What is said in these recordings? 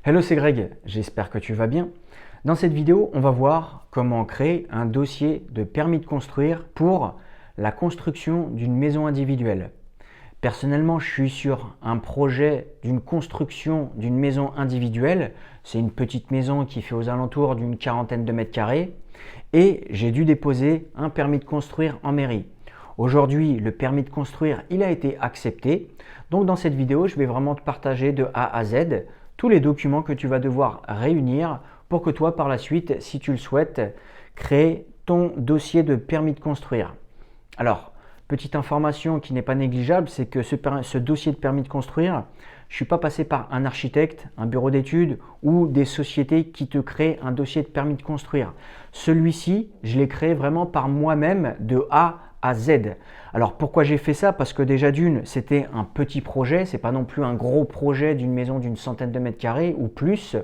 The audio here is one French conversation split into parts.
Hello, c'est Greg, j'espère que tu vas bien. Dans cette vidéo, on va voir comment créer un dossier de permis de construire pour la construction d'une maison individuelle. Personnellement, je suis sur un projet d'une construction d'une maison individuelle. C'est une petite maison qui fait aux alentours d'une quarantaine de mètres carrés et j'ai dû déposer un permis de construire en mairie. Aujourd'hui, le permis de construire, il a été accepté. Donc dans cette vidéo, je vais vraiment te partager de A à Z tous les documents que tu vas devoir réunir pour que toi, par la suite, si tu le souhaites, crée ton dossier de permis de construire. Alors, petite information qui n'est pas négligeable, c'est que ce dossier de permis de construire, je ne suis pas passé par un architecte, un bureau d'études ou des sociétés qui te créent un dossier de permis de construire. Celui-ci, je l'ai créé vraiment par moi-même de A à Z. Alors pourquoi j'ai fait ça? Parce que déjà d'une, c'était un petit projet, c'est pas non plus un gros projet d'une maison d'une centaine de mètres carrés ou plus.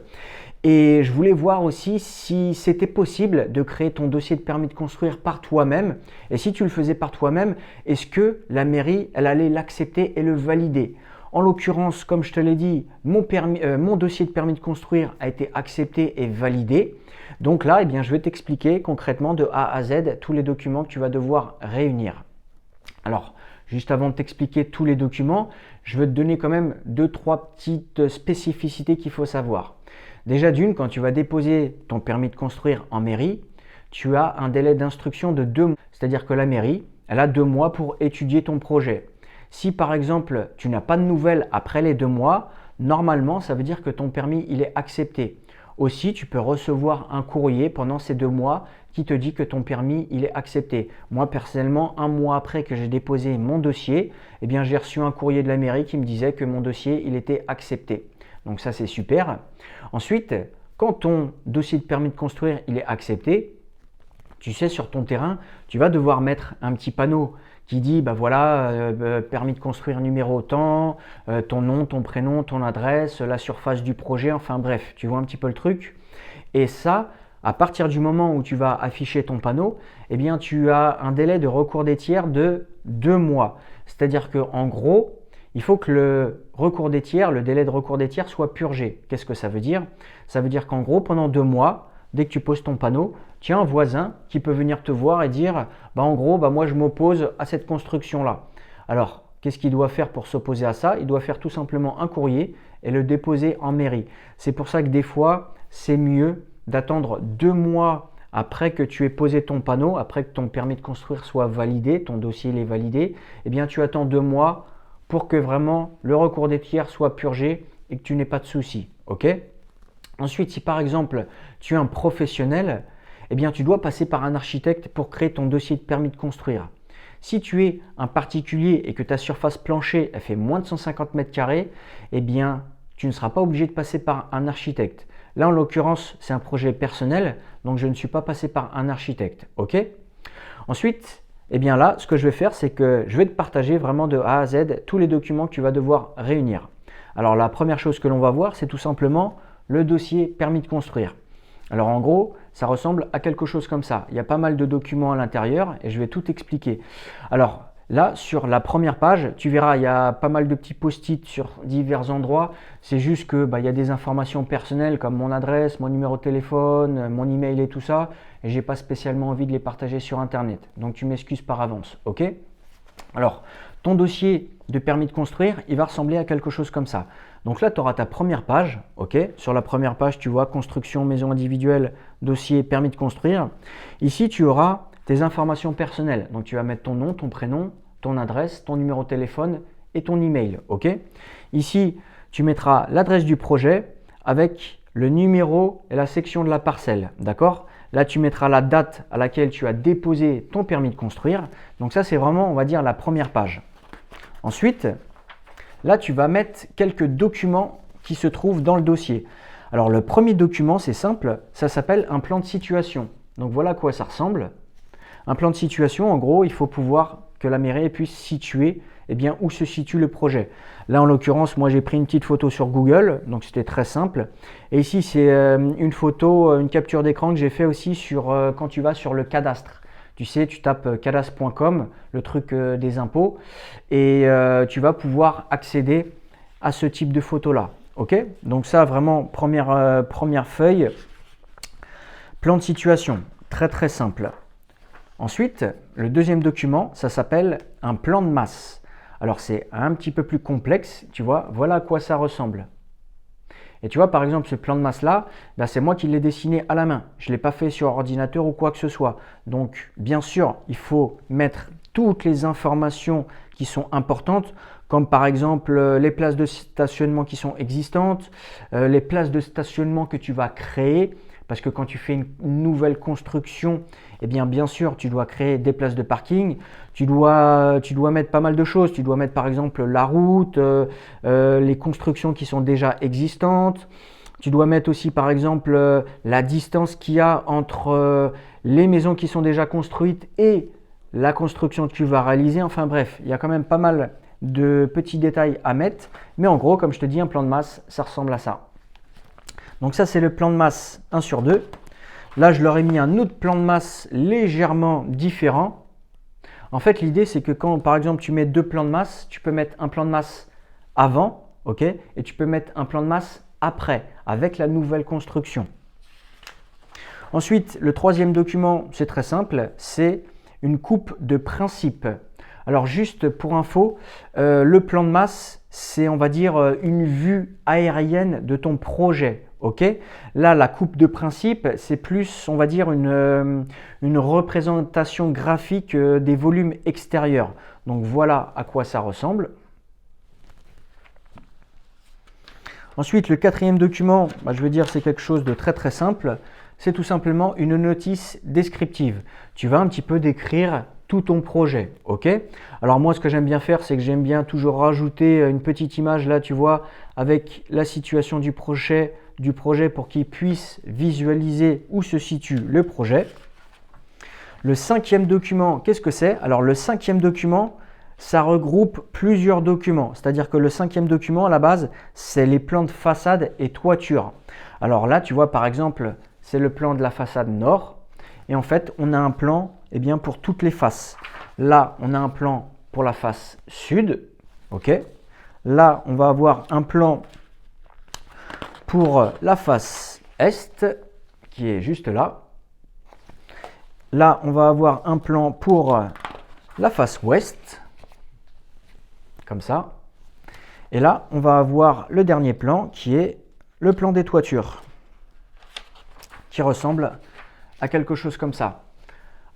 Et je voulais voir aussi si c'était possible de créer ton dossier de permis de construire par toi-même. Et si tu le faisais par toi-même, est-ce que la mairie, elle allait l'accepter et le valider? En l'occurrence, comme je te l'ai dit, mon dossier de permis de construire a été accepté et validé. Donc là, je vais t'expliquer concrètement de A à Z tous les documents que tu vas devoir réunir. Alors, juste avant de t'expliquer tous les documents, je vais te donner quand même 2-3 petites spécificités qu'il faut savoir. Déjà d'une, quand tu vas déposer ton permis de construire en mairie, tu as un délai d'instruction de 2 mois. C'est-à-dire que la mairie, elle a 2 mois pour étudier ton projet. Si par exemple, tu n'as pas de nouvelles après les 2 mois, normalement, ça veut dire que ton permis, il est accepté. Aussi, tu peux recevoir un courrier pendant ces 2 mois qui te dit que ton permis, il est accepté. Moi, personnellement, 1 mois après que j'ai déposé mon dossier, j'ai reçu un courrier de la mairie qui me disait que mon dossier, il était accepté. Donc ça, c'est super. Ensuite, quand ton dossier de permis de construire, il est accepté, tu sais, sur ton terrain, tu vas devoir mettre un petit panneau qui dit, permis de construire numéro tant, ton nom, ton prénom, ton adresse, la surface du projet, enfin bref, tu vois un petit peu le truc. Et ça, à partir du moment où tu vas afficher ton panneau, tu as un délai de recours des tiers de 2 mois. C'est-à-dire qu'en gros, il faut que le délai de recours des tiers soit purgé. Qu'est-ce que ça veut dire? Ça veut dire qu'en gros, pendant 2 mois, dès que tu poses ton panneau, tu as un voisin qui peut venir te voir et dire moi je m'oppose à cette construction-là. Alors, qu'est-ce qu'il doit faire pour s'opposer à ça? Il doit faire tout simplement un courrier et le déposer en mairie. C'est pour ça que des fois, c'est mieux d'attendre 2 mois après que tu aies posé ton panneau, après que ton permis de construire soit validé, ton dossier il est validé, tu attends 2 mois pour que vraiment le recours des tiers soit purgé et que tu n'aies pas de soucis. Ok? Ensuite, si par exemple tu es un professionnel, tu dois passer par un architecte pour créer ton dossier de permis de construire. Si tu es un particulier et que ta surface plancher elle fait moins de 150 mètres carrés, tu ne seras pas obligé de passer par un architecte. Là, en l'occurrence, c'est un projet personnel, donc je ne suis pas passé par un architecte. Ok? Ensuite, là, ce que je vais faire, c'est que je vais te partager vraiment de A à Z tous les documents que tu vas devoir réunir. Alors, la première chose que l'on va voir, c'est tout simplement le dossier permis de construire. Alors, en gros, ça ressemble à quelque chose comme ça. Il y a pas mal de documents à l'intérieur et je vais tout expliquer. Alors, là, sur la première page, tu verras, il y a pas mal de petits post-it sur divers endroits. C'est juste que il y a des informations personnelles comme mon adresse, mon numéro de téléphone, mon email et tout ça. Et j'ai pas spécialement envie de les partager sur Internet. Donc, tu m'excuses par avance, ok? Alors, ton dossier de permis de construire, il va ressembler à quelque chose comme ça. Donc là, tu auras ta première page, ok? Sur la première page, tu vois construction, maison individuelle, dossier, permis de construire. Ici, tu auras tes informations personnelles. Donc, tu vas mettre ton nom, ton prénom, ton adresse, ton numéro de téléphone et ton email, ok? Ici, tu mettras l'adresse du projet avec le numéro et la section de la parcelle, d'accord? Là, tu mettras la date à laquelle tu as déposé ton permis de construire. Donc ça, c'est vraiment, on va dire, la première page. Ensuite, là, tu vas mettre quelques documents qui se trouvent dans le dossier. Alors, le premier document, c'est simple, ça s'appelle un plan de situation. Donc, voilà à quoi ça ressemble. Un plan de situation, en gros, il faut pouvoir que la mairie puisse situer où se situe le projet. Là, en l'occurrence, moi, j'ai pris une petite photo sur Google, donc c'était très simple. Et ici, c'est une photo, une capture d'écran que j'ai fait aussi quand tu vas sur le cadastre. Tu sais, tu tapes cadastre.com, le truc des impôts, et tu vas pouvoir accéder à ce type de photo-là. Ok, donc ça vraiment première feuille, plan de situation, très très simple. Ensuite, le deuxième document, ça s'appelle un plan de masse. Alors c'est un petit peu plus complexe, tu vois, voilà à quoi ça ressemble. Et tu vois, par exemple, ce plan de masse-là, ben, c'est moi qui l'ai dessiné à la main. Je ne l'ai pas fait sur ordinateur ou quoi que ce soit. Donc, bien sûr, il faut mettre toutes les informations qui sont importantes, comme par exemple les places de stationnement qui sont existantes, les places de stationnement que tu vas créer, parce que quand tu fais une nouvelle construction, eh bien sûr, tu dois créer des places de parking, tu dois mettre pas mal de choses, tu dois mettre par exemple la route, les constructions qui sont déjà existantes, tu dois mettre aussi par exemple la distance qu'il y a entre les maisons qui sont déjà construites et la construction que tu vas réaliser. Enfin bref, il y a quand même pas mal de petits détails à mettre, mais en gros, comme je te dis, un plan de masse, ça ressemble à ça. Donc ça, c'est le plan de masse 1 sur 2. Là, je leur ai mis un autre plan de masse légèrement différent. En fait, l'idée, c'est que quand, par exemple, tu mets deux plans de masse, tu peux mettre un plan de masse avant, ok, et tu peux mettre un plan de masse après, avec la nouvelle construction. Ensuite, le troisième document, c'est très simple, c'est une coupe de principe. Alors juste pour info, le plan de masse, c'est on va dire une vue aérienne de ton projet. Ok, là, la coupe de principe, c'est plus, on va dire, une représentation graphique des volumes extérieurs. Donc voilà à quoi ça ressemble. Ensuite, le quatrième document, je veux dire, c'est quelque chose de très très simple. C'est tout simplement une notice descriptive. Tu vas un petit peu décrire tout ton projet, ok? Alors moi, ce que j'aime bien faire, c'est que j'aime bien toujours rajouter une petite image là, tu vois, avec la situation du projet pour qu'ils puissent visualiser où se situe le projet. Le cinquième document, qu'est-ce que c'est? Alors le cinquième document, ça regroupe plusieurs documents. C'est-à-dire que le cinquième document, à la base, c'est les plans de façade et toiture. Alors là, tu vois, par exemple, c'est le plan de la façade nord. Et en fait, on a un plan pour toutes les faces. Là, on a un plan pour la face sud. Ok. Là, on va avoir un plan pour la face est, qui est juste là. Là, on va avoir un plan pour la face ouest, comme ça. Et là, on va avoir le dernier plan, qui est le plan des toitures, qui ressemble à quelque chose comme ça.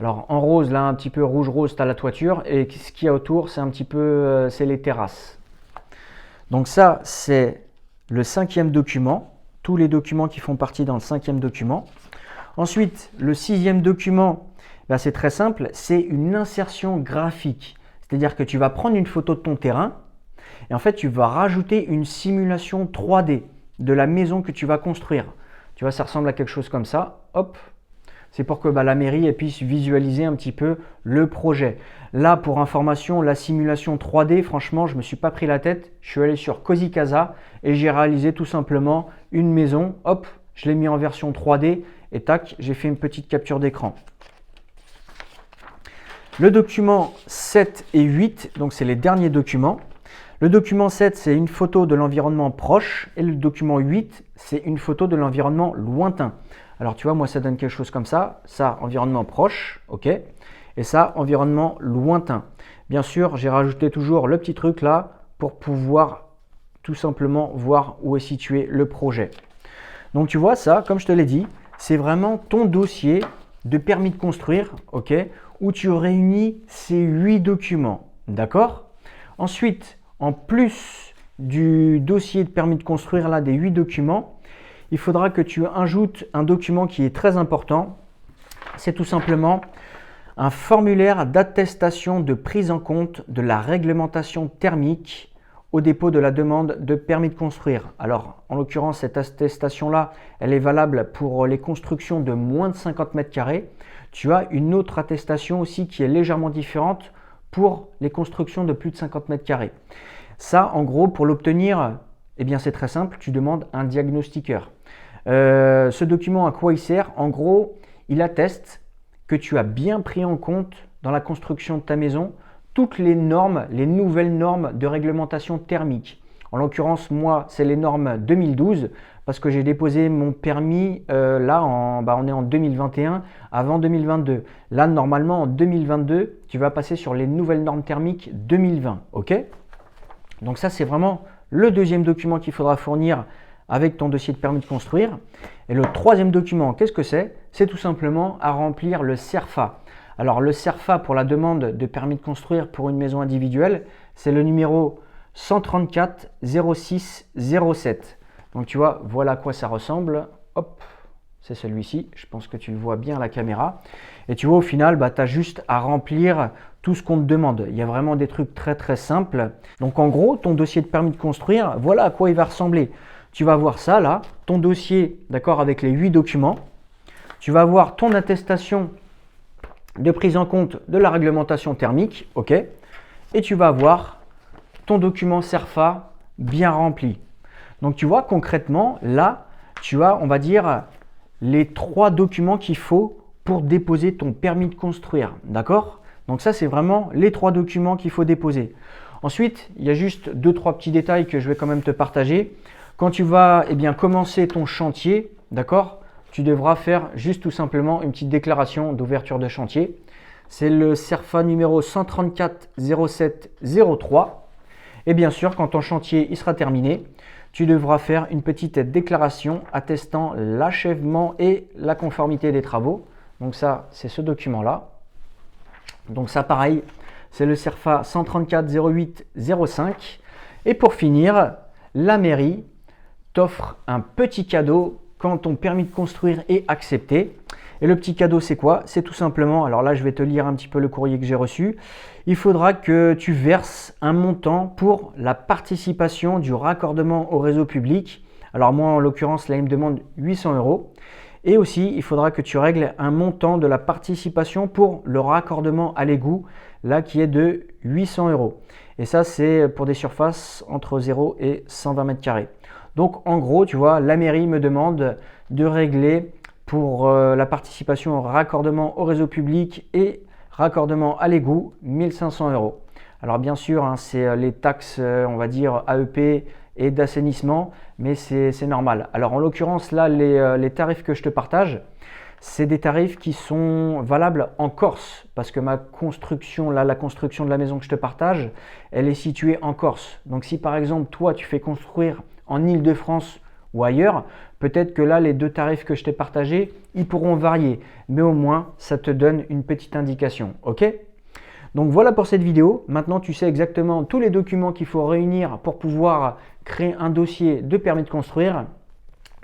Alors en rose, là un petit peu rouge-rose, tu as la toiture et ce qu'il y a autour, c'est un petit peu c'est les terrasses. Donc ça, c'est le cinquième document, tous les documents qui font partie dans le cinquième document. Ensuite, le sixième document, c'est très simple, c'est une insertion graphique. C'est-à-dire que tu vas prendre une photo de ton terrain et en fait, tu vas rajouter une simulation 3D de la maison que tu vas construire. Tu vois, ça ressemble à quelque chose comme ça. Hop, c'est pour que la mairie puisse visualiser un petit peu le projet. Là, pour information, la simulation 3D, franchement, je ne me suis pas pris la tête. Je suis allé sur Cozy Casa et j'ai réalisé tout simplement une maison. Hop, je l'ai mis en version 3D et tac, j'ai fait une petite capture d'écran. Le document 7 et 8, donc c'est les derniers documents. Le document 7, c'est une photo de l'environnement proche et le document 8, c'est une photo de l'environnement lointain. Alors tu vois, moi ça donne quelque chose comme ça, environnement proche, ok, et ça, environnement lointain. Bien sûr, j'ai rajouté toujours le petit truc là pour pouvoir tout simplement voir où est situé le projet. Donc tu vois ça, comme je te l'ai dit, c'est vraiment ton dossier de permis de construire, ok, où tu réunis ces 8 documents, d'accord? Ensuite, en plus du dossier de permis de construire là des 8 documents, il faudra que tu ajoutes un document qui est très important. C'est tout simplement un formulaire d'attestation de prise en compte de la réglementation thermique au dépôt de la demande de permis de construire. Alors, en l'occurrence, cette attestation-là, elle est valable pour les constructions de moins de 50 mètres carrés. Tu as une autre attestation aussi qui est légèrement différente pour les constructions de plus de 50 mètres carrés. Ça, en gros, pour l'obtenir, c'est très simple, tu demandes un diagnostiqueur. Ce document, à quoi il sert? En gros, il atteste que tu as bien pris en compte dans la construction de ta maison toutes les normes, les nouvelles normes de réglementation thermique. En l'occurrence, moi, c'est les normes 2012 parce que j'ai déposé mon permis on est en 2021 avant 2022. Là, normalement, en 2022, tu vas passer sur les nouvelles normes thermiques 2020. Ok? Donc ça, c'est vraiment le deuxième document qu'il faudra fournir avec ton dossier de permis de construire. Et le troisième document, qu'est-ce que c'est? C'est tout simplement à remplir le CERFA. Alors le CERFA pour la demande de permis de construire pour une maison individuelle, c'est le numéro 134 06 07. Donc tu vois, voilà à quoi ça ressemble. Hop, c'est celui-ci. Je pense que tu le vois bien à la caméra. Et tu vois, au final, tu as juste à remplir tout ce qu'on te demande. Il y a vraiment des trucs très très simples. Donc en gros, ton dossier de permis de construire, voilà à quoi il va ressembler. Tu vas voir ça là, ton dossier, d'accord, avec les 8 documents. Tu vas avoir ton attestation de prise en compte de la réglementation thermique, ok. Et tu vas avoir ton document CERFA bien rempli. Donc tu vois concrètement, là, tu as, on va dire, les 3 documents qu'il faut pour déposer ton permis de construire, d'accord? Donc ça, c'est vraiment les 3 documents qu'il faut déposer. Ensuite, il y a juste 2-3 petits détails que je vais quand même te partager. Quand tu vas commencer ton chantier, d'accord, tu devras faire juste tout simplement une petite déclaration d'ouverture de chantier. C'est le CERFA numéro 134 07 03. Et bien sûr, quand ton chantier il sera terminé, tu devras faire une petite déclaration attestant l'achèvement et la conformité des travaux. Donc ça, c'est ce document-là. Donc ça, pareil, c'est le CERFA 134 08 05. Et pour finir, la mairie t'offre un petit cadeau quand ton permis de construire est accepté. Et le petit cadeau, c'est quoi? C'est tout simplement, alors là, je vais te lire un petit peu le courrier que j'ai reçu. Il faudra que tu verses un montant pour la participation du raccordement au réseau public. Alors moi, en l'occurrence, là, il me demande 800 €. Et aussi, il faudra que tu règles un montant de la participation pour le raccordement à l'égout, là, qui est de 800 €. Et ça, c'est pour des surfaces entre 0 et 120 mètres carrés. Donc, en gros, tu vois, la mairie me demande de régler pour la participation au raccordement au réseau public et raccordement à l'égout, 1500 €. Alors, bien sûr, hein, c'est les taxes, on va dire, AEP et d'assainissement, mais c'est normal. Alors, en l'occurrence, là, les tarifs que je te partage, c'est des tarifs qui sont valables en Corse, parce que ma construction, là, la construction de la maison que je te partage, elle est située en Corse. Donc, si par exemple, toi, tu fais construire en Île-de-France ou ailleurs, peut-être que là, les 2 tarifs que je t'ai partagés, ils pourront varier. Mais au moins, ça te donne une petite indication. Ok? Donc voilà pour cette vidéo. Maintenant, tu sais exactement tous les documents qu'il faut réunir pour pouvoir créer un dossier de permis de construire.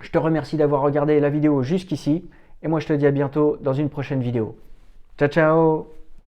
Je te remercie d'avoir regardé la vidéo jusqu'ici. Et moi, je te dis à bientôt dans une prochaine vidéo. Ciao, ciao!